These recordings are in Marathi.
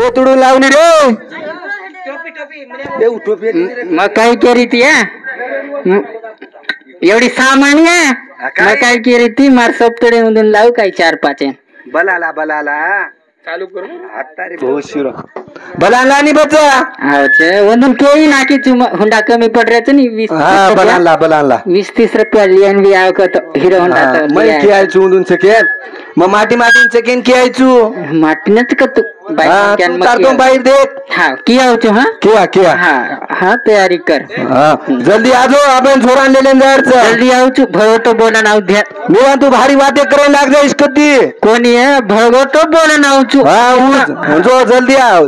ओतडून लावली रे मग काय केली ती एवढी सामान्य मग काय केली ती मार सप्तडे मधून लावू काय 4-5 बलाला चालू करू आता रे भाऊ शिरो बलाला आणि बचा ಒಂದೊಂದು ಕೇಳಿ ನಾಕಿತ್ತು ಹುಂಡಾ ಕಮ್ಮಿ ಪಡ್ರೈತೆ ನೀ 20-30 रुपया लियन भी आव का हिरो होंडा मैं कियायचू उंदून सेकेंड मग माटी सेकेंड कियायचू माटीनच का तू तारतो बाहेर देख हाँ किया होचो किया हाँ तयारी कर जल्दी आ जाओ आपण छोरा ले लेन जल्दी आओ तू भगवतो बोला नाव ध्या मी तू भारी बातें करायला लाग जा इसकती कोणी है भगवतो बोला नाव तू हाँ जो जल्दी आओ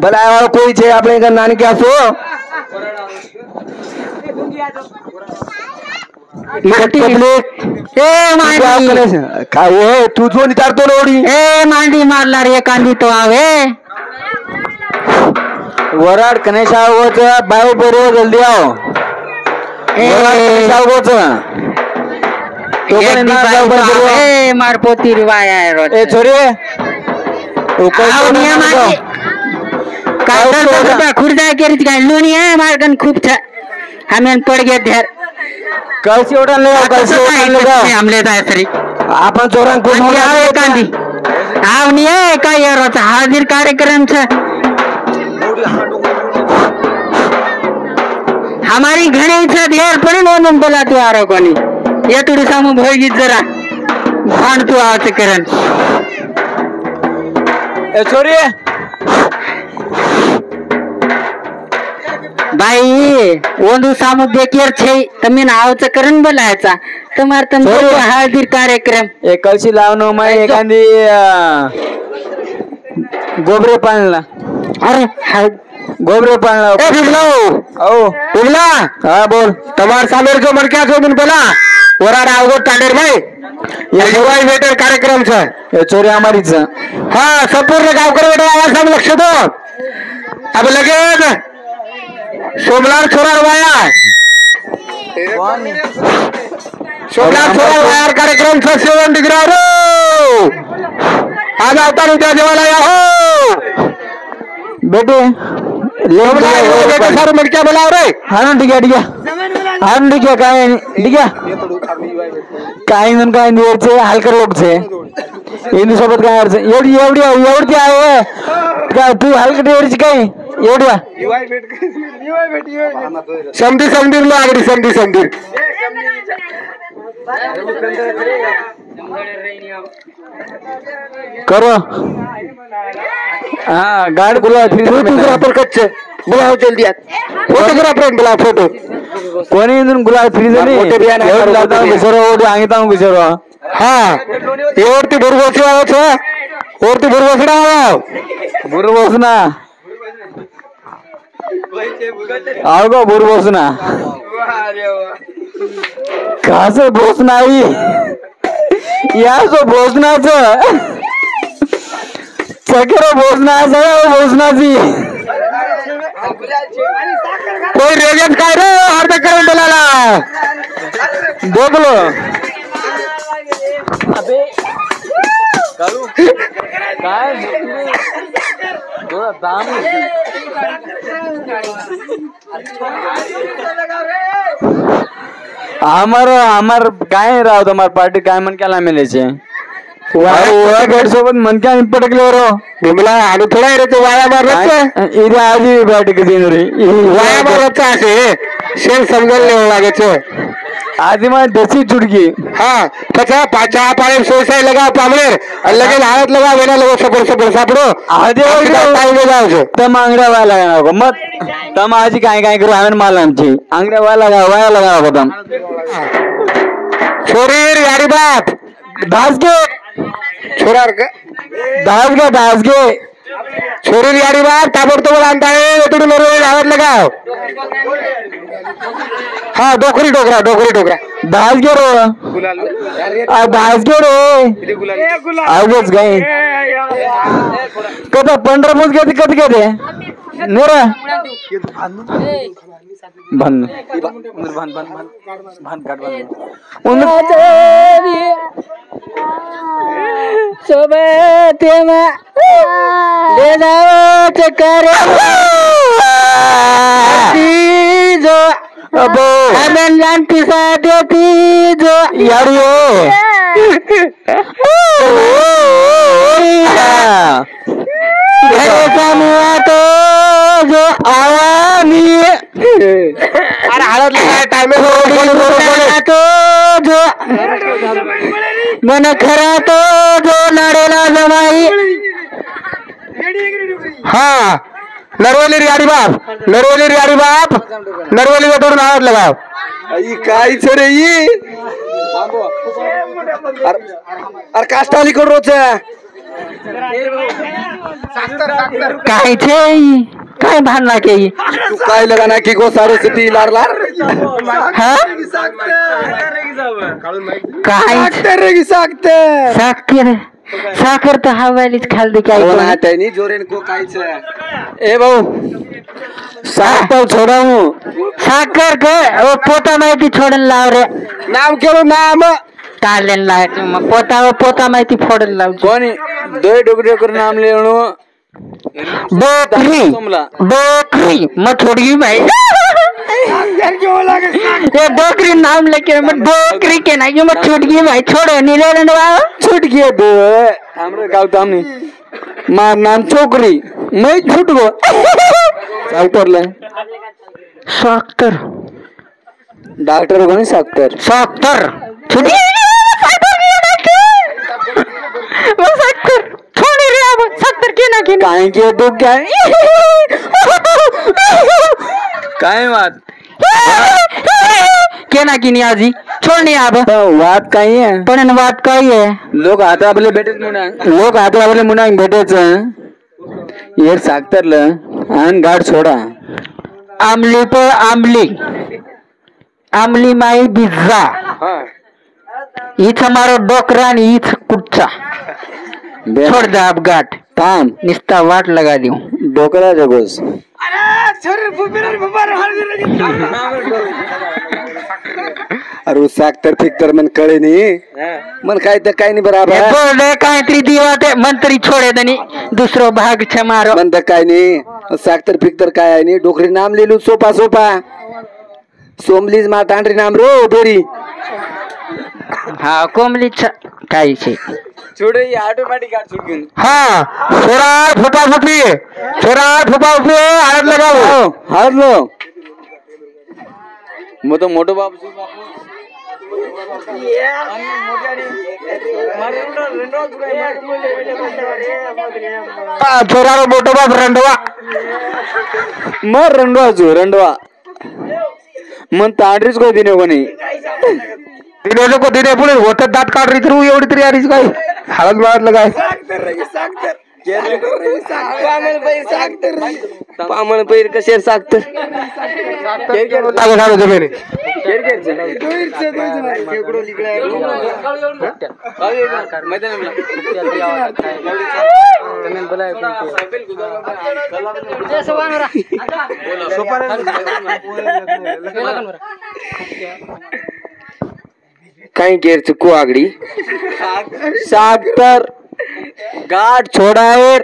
भला कोई छे આપણે ઘર નાની કે આસો माटी ए मांडी काय हो तू जो नितारतो लोडी ए मांडी मारला रे कांदी तो आवे वराड गणेश आवोच बायो बरो जल्दी आओ वराड गणेश आवोच तो पण ना जाऊ बरो ए मार पोती रिवाया रो ए छोरे ओ कोई नियम आहे काय तर खुर्दा केरीत काय लोणी आहे मार्गन खूप छ आम्ही पड गे धर कळशी ओढान ले हमले जाय तरी आपण चोरान कोण आहे कांदी आवनी आहे काय यारचा हाजीर कार्यक्रम छ हमारी घणे छ ढेर पड़ी नो बोला तू आरो कोनी ये तुडी सामू भोगी जरा भांड तू आच करन ए छोरी बाई ಒಂದು सामू बेकेर छे तुम्ही नावच करून बोलायचा तुम्हार हळदीर कार्यक्रम एक कळशी लावणं माय एखादी गोबरे पाणला अरे गोबरे पाणला ए बिगलो ओ बिगला हां बोल તમાર સામેર જો મણક્યા છો બન બોલા ઓરાડા આવગો ટાંડેર ભાઈ ये युवाई वेटर कार्यक्रम છે એ ચોરી અમારી છે हां संपूर्ण गावकर वेटर आवाज साम लक्ष दो अब लगेन सोमलाल छोरा वाया सोमलाल छोरा वाया कार्यक्रम से 7 डिग्री रो आज आता उद्या जेवायला या हो बेटे बेटे सारे मडक्या बोलाव रे हां ठीक आहे हां ठीक आहे काय ठीक आहे काही जण काय निवडचे हलकर लोक छे एनी सोबत काय अर्थ एवढी आहे काय तू हलकर निवडची काय एवढ्या समधी लो आगडी समधी करो हाँ गार्ड बुलाओ फोटोग्राफर कच्चे बुलाओ जल्दी फोटोग्राफर बुलाओ फोटो कोणी इथून गुलाब फ्री झाली सांगितलं बिचारो हा एवढती बुरबोसी आवाज ओरती बुरबोसडा बुरबोसना आव गो बुरबोसना कास भोसनाई या जो भोसनाचं चकेरा भोसनाचं भोसनाची कोई रेगेत काय रे अर्ध करून बोलाला बोगलो अबे कालू काय दाम हमार काय राव तुम्हार पार्टी काय मन केला मिलेचे ओळा भेट सोबत मन क्या पटकले रो बिमला आलू थोडा रे तो वाया मारत इथे आजी बैठ के दिन रे वाया मारत असे शेर समजल लागे छे आजी में देसी चुटकी हाँ पचा पाचा पाले सोसाई लगा पामलेर लगे हाथ लगा वेना लोगो सबर सापड़ो आजी टाइम में जाओ छे तम आंगड़ा वाला लगाओ को मत तम आजी काय करो हमें मालूम छे आंगड़ा वाला लगाओ को तम छोरी यारी बाप दास के छोरा दास के छोरी यारी बाप ताबड़तोड़ आणता है तुडी लोरो हाथ लगाओ हाँ डोकरी टोकरा दास के रो दास के रो आवाज गए कदा 15 मुझ कधी नेरा भान काट सोबत ले जाओ चक्कर जो अबो हमें जानती सा देती जो यार समूह तो जो आया नहीं अरे हळद टाइम तो जो मन खरा तो जो लढेला जमाई हा नरवली रियाडी बाप नरवली तोडून हळद लगाव काहीच रे अरे काष्टाली करून रोज काय काय भांडला के तू काय लगाना की गो साडेसिटी लार हा काय साखर तर हवालीच खाल दे काय जोरेन को काहीच ए भाऊ साखर छोडाऊ साखर के पोता माहिती छोडून लाव रे नाम केलो नाम काढलेन लावायचं मग पोता माहिती फोडून लाव कोणी दोय डोकरे नाम लेणू डोकरी मग थोड़ी भाई ये डोकरी नाम लेके मत डोकरी के नहीं मत छूट गई भाई छोड़ो नहीं ले लेने वाला छूट गए दो हमरे गाँव तामनी मार नाम छोकरी मैं छूट गो डॉक्टर ले साक्तर डॉक्टर को नहीं साक्तर छूट थोड़ी रे अब 70 के ना काहे के दुख क्या काय बात के ना की आजी छोड़नी आप बात काही आहे पण बात काही आहे लोक आता आपले मुना भेटेच ये साखतरलं आणि गाठ सोडा आमली तो आमली माई बिझ्झा हीच मारो डोकरा आणि हीच कुठचा छोड़ दे आप गाठ थांब निस्ता वाट लगा दियो डोकरा जगोस अरे साखतर फिक्तर मन कळे नाही मन काय तर काय नाही बराबर बोल काहीतरी दिवा ते मंत्री छोडे दनी दुसरो भाग छे मारो मन तर काय नाही साखतर फिक्तर काय आहे नाही डोकरी नाम लिहिलू सोपा सोमलीज मा टांडरी नाम रो दोरी हा कोमली काही छे छोड़े ये ऑटोमेटिक गाड़ छूट गई हाँ छोरा फुपा फुपी हळद लगाओ हळद लो मग तो मोठो बाप छोरा मोठो बाप रंडवा मग रंडवा मन तांडरीच को दिने कोणी दिने लोक दिने पुढे होत दात काढ री तू एवढी तरी आलीच काय हळद मारलं काय पामण पैर कशेर साखतर काही केर चुकू आगडी साखतर गाठ छोडावर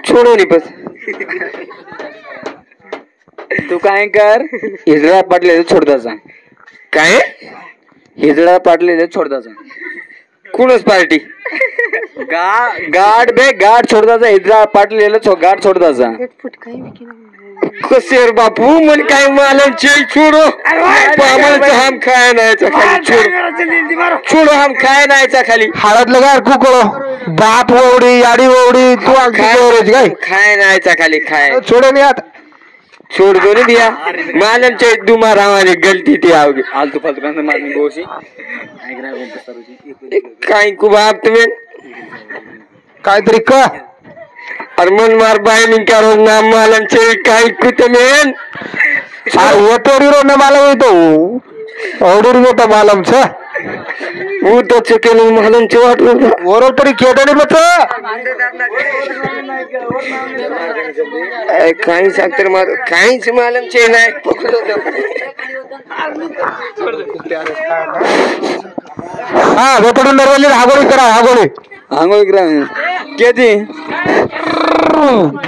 छोडो नाही बस तू काय कर हिजडा पाटले छोडताचा काय हिजडा पाटले छोडताचा कुणच पार्टी गाठ छोडताचा हिजडा पाटलेला गाठ छोडताचा कसेर बापू मन काय मालम छोड़ो हम खाए नायचा खाली छोड़ो हम खाए नायचा खाली हळद लगा कुकळो बाप ओवडी याडी ओवडी तू खाए नायचा खाली खाए छोड़ो नहीं आता छोड़ दो नहीं दिया मालम चे दुमारा वाली गलती थी आओगे आलतू फालतू का मालूम गोशी काय को बाप तुम्हें काय तरी का अरमन मार बाय करो नाम मालम चे काय कुतमेन ओटोरी रो न मालम तो ओडोरी तो मालम छ वो तो चकेन मालम चे वाट ओरो तरी केडनी बच काही साखतर मार काहीच मालम चे नाही हा वेतडून नरवली हागोळी करा हागोळी आंघोळ करा किती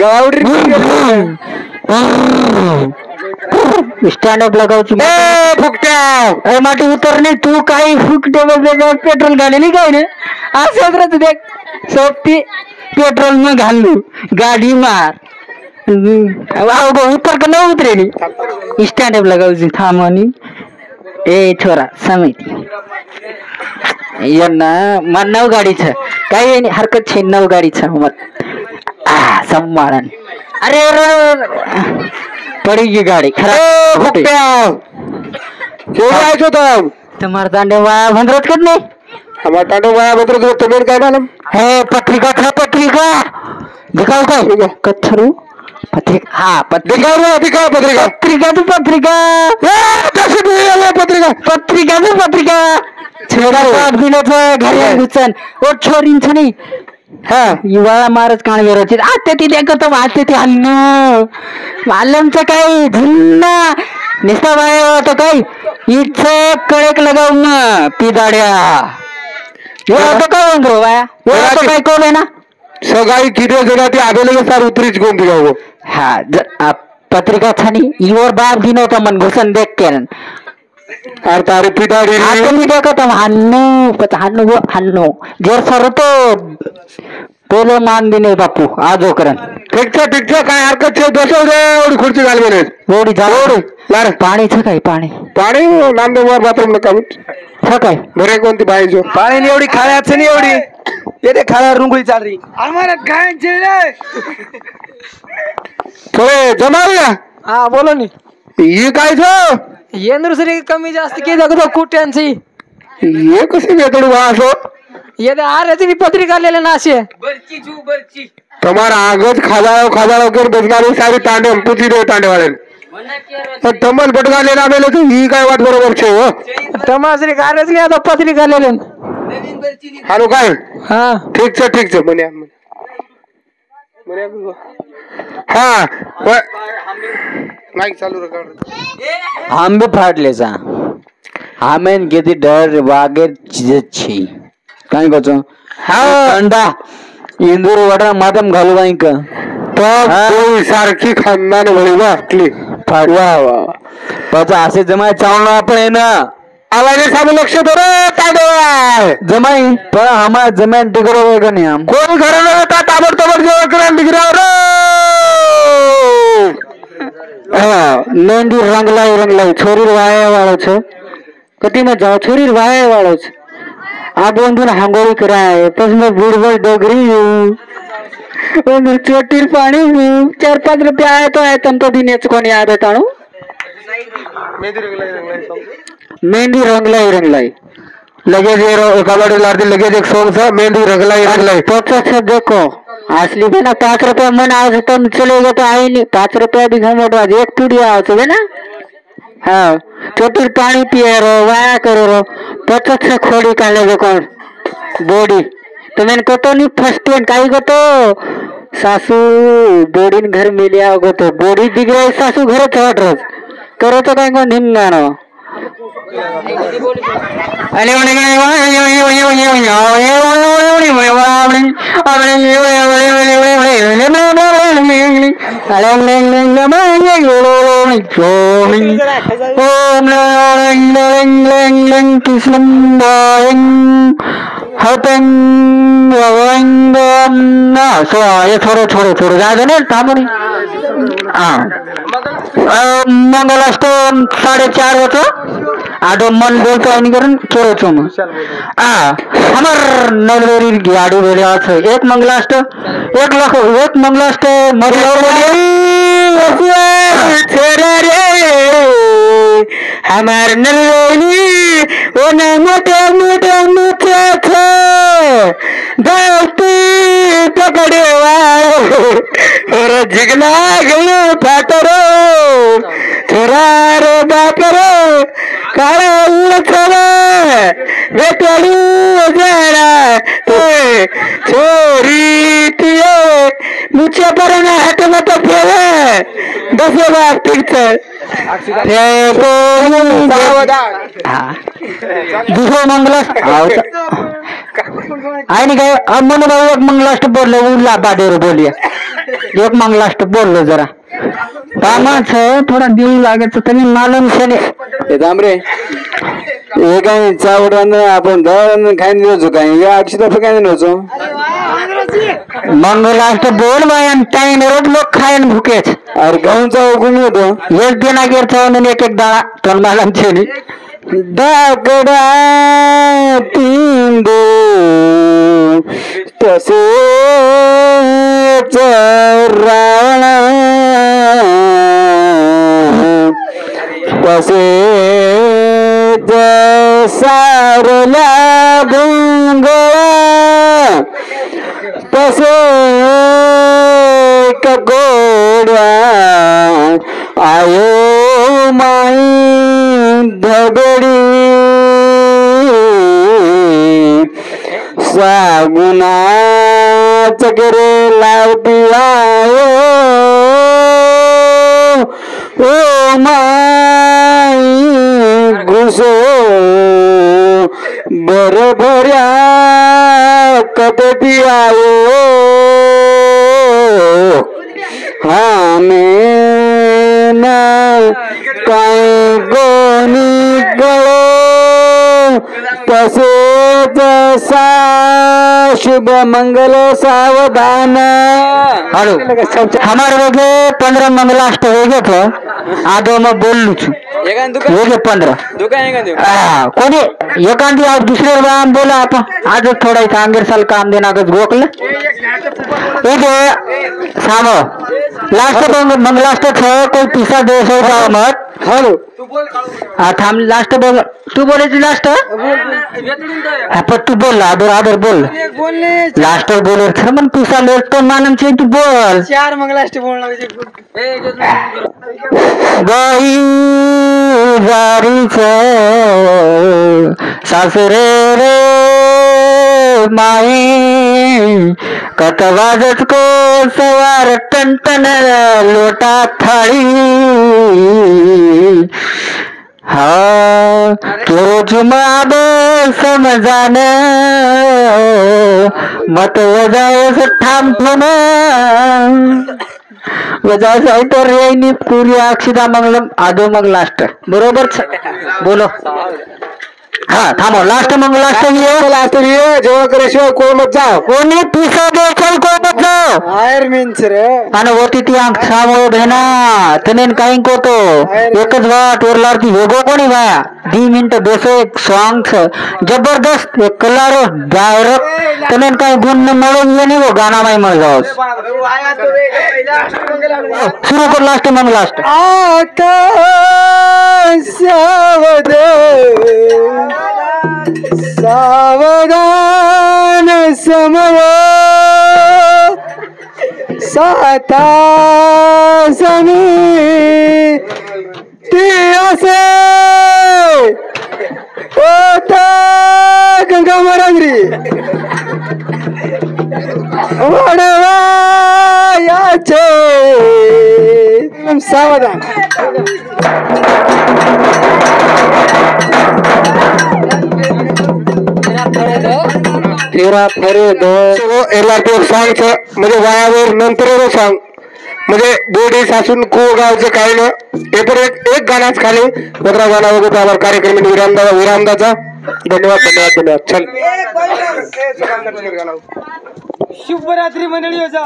गावडी स्टँड अप लगावची फुकट्या माटी उतरणे तू काही फुकटे पेट्रोल घालेली काय ना असं देख सोबती पेट्रोल न घालू गाडी मार उतर का न उतरेली स्टँड अप लगावची थांबवणी ए छोरा समिती यांना मग नऊ गाडीचं काही हरकत छे नऊ गाडीचं मग संभाळण अरे पडी गाडी खराब तुम्हारा तांडे वाया भंडरत कर नहीं हमारा टाटो वाया भंडरत तुम्हें क्या मालूम है पत्रिका था पत्रिका दिखाओ क्या कत्थरू पत्रिका हाँ पत्रिका पत्रिका तो पत्रिका पत्रिका पत्रिका तो पत्रिका छेड़ा बाप दिले तो घर घुसन और छोरीन छनी हाँ युवा मारच कान वेरोची आते ती देखत आते ती हल्लो मालमचं काय झुन्ना निस्ता बाय तो काय इथं कळेक लगाव ना पिदाड्या यो तो काय म्हणतो बाया यो तो काय कोण आहे ना सगळी किती जगा ती आगेले सार उतरीच कोण दिगाव हा पत्रिका छानी युवर बाप दिनो तो मन घुसन देख के अरे तारे पिदाडी आता मी देखत हन्नो जर सरतो पोलो मान दिने बापू आजो करन ठीक छे काय हरकत छे दोसो रे ओडी खुर्ची घाल मेले ओडी झाड लार पाणी छ काय पाणी नामदेव बाथरूम न काढून छ काय बरे कोणती बाईजो पाणी नाही एवढी खाण्याच नाही एवढी येते खाण्यावर रुंगळी चालली आम्हाला खायचे रे थोडे जमावूया हा बोलो नी ये काय छो येंद्र सरी कमी जास्त के जगतो कुट्यांची ये कशी वेतड वासो ये आरे ती पत्रिका लेले नाशे तुम्हारा आगज खाजाळो कर बसणारी सारी तांडे पुती दे तांडे वाले तमन पटका लेना मेले तू ही काय वाट बरोबर छे हो तमासरी कार्यच नाही आता पत्रिका लेले हालो काय हा ठीक छे म्हणे हा नाही चालू रेकॉर्ड आंबे फाडले जा आमेन किती डर वागेर चीज छी काय कचो हा अंडा इंदूर वडा मातम घालू बाई का तो सारखी खानदान भली वाटली फाडवा पचा असे जमाय चावणं आपण ना आवाजे सामने लक्ष दो रे ताडो जमाई पण हमार जमीन टिकरो वेग नाही हम कोण घर न होता ताबडतोब जेवण करून डिग्राव रे मेहंदी रंगलाई छोरी वाया वाळो छ कती में जाओ छोरी वाया वाळो छ आ बंधुन हांगोळी कराय पसमे बुड़बड़ डोगरी और चोटीर पानी 4-5 रुपया आए तो तन तो दिनेच कोणी आदे ताणू मेहंदी रंगलाई लगेज कबाड़ी लाती लगेज एक सॉन्ग था मेहंदी रंगलाई तो अच्छा देखो असली भी ना 5 रुपया मन आज तुम चलेगा तो आई नहीं 5 रुपया भी घमोट आज एक पीढ़ी आओ तो ना हाँ चोटी पानी पिए रो वाया करो रो 50 से खोड़ी का ले कौन बॉडी तो मैंने कतो नहीं फर्स्ट टाइम काई कतो सासू बॉडी घर मिले आओ तो बॉडी दिख रही सासू घर चढ़ रोज करो तो कहीं को निम्न नो अरे छोड़ो ज्यादा नहीं थामोनी मंगलाष्टोम 4:30 होतो आडो मन बोलतो आणि करून खेळतो मग हमार नलवेरी गाडी बोलिया छ एक मंगलाष्ट 1 लाख एक मंगलाष्ट हमार नलवेरी ओ ना मोटे दोस्ती पकड़े और जिगना गलो फाटरो छोरा रे बाप रे काळा उलसवा बेटळू जरा ते छोरी तिये मुचे परना हात मत फेवे बसे बाप पिक्चर हे दुसरा मंगला आहे ना काय म्हणून एक मग लास्ट बोललो उरला बाडेर बोलूया एक मग लास्ट बोललो जरा कामाचं थोडा दिल लागायचं तरी मालूम शने तांबरे हे काय चावडा आपण दळण खायला नव्हतो काय या अक्षता काय नव्हतो मग लास्ट बोल बाय टाईम रोज लोक खायन भुकेच अरे गाऊनचा कोण होतो एक दिना गेरचा एक एक डाळा तोंड मालम छेनी डाकडा पिंडो तसे रावणा तसे सारला भुंगळा तसे गोड्या आयो माई धगडी सागुना चकरे लावती आयो ओ माई घुसो बरभऱ्या कपटी आयो आमेन काय गोनी गळो तसेच शुभ मंगल सावधान हेलो हमारे वगे 15 मंग लास्ट हो गए थे आधो में बोल लू छू हो गए 15 कोणी एकांदी आज दुसरे बार बोला आपण आज थोड़ा इस आंगर साल काम देना का रोकले सामो लास्ट मंग लास्ट थे कोई तीसरा देश हो जाओ मत हेलो थाम लास्ट बोल तू बोले थी लास्ट पर तू बोल आदर आदर बोल लास्ट बोले थे मन तीसरा ले तो मालूम चाहिए तू बोल 4 मग लास्ट बोलना गई जारी से सासरे रे माई कतवाजत को सवार टन लोटा थाली हाँ तो जुमाब समझाने मत वजाए से थाम ना वजाय से तो रेनी पूरी अक्षिता मंगलम आधो मग लास्ट बरोबर बोलो हाँ थांबो लास्ट मग लास्ट ये जेव्हा कराशिवाय कोण मत जाओ कोणी पिसा दे चल कोण मत जाओ आयर मीन्स रे आणि वरती ती आंख सामो भेना तनेन काही कोतो एकच वाट वरलारती वेगो कोणी बाया 2 मिनिट बेसो एक सॉन्ग जबरदस्त एक कलारो डायरेक्ट तनेन काही गुण न मिळून येणे वो गाना माई मळ जाओ सुरू कर लास्ट मग लास्ट सावधान समव साता समी ती असे ओता गंगा महाराजरी वडवा याचे सावधान तेरा फरे दो एलाटे सांग म्हणजे वायावर नंतर सांग म्हणजे बोडी सासून को गावचं काय ना हे पण एक गाणाच खाली दुसरा गाणा वगैरे आम्हाला कार्यक्रम विरामदाचा धन्यवाद धन्यवाद धन्यवाद चल शुभरात्री मंडळी हो जा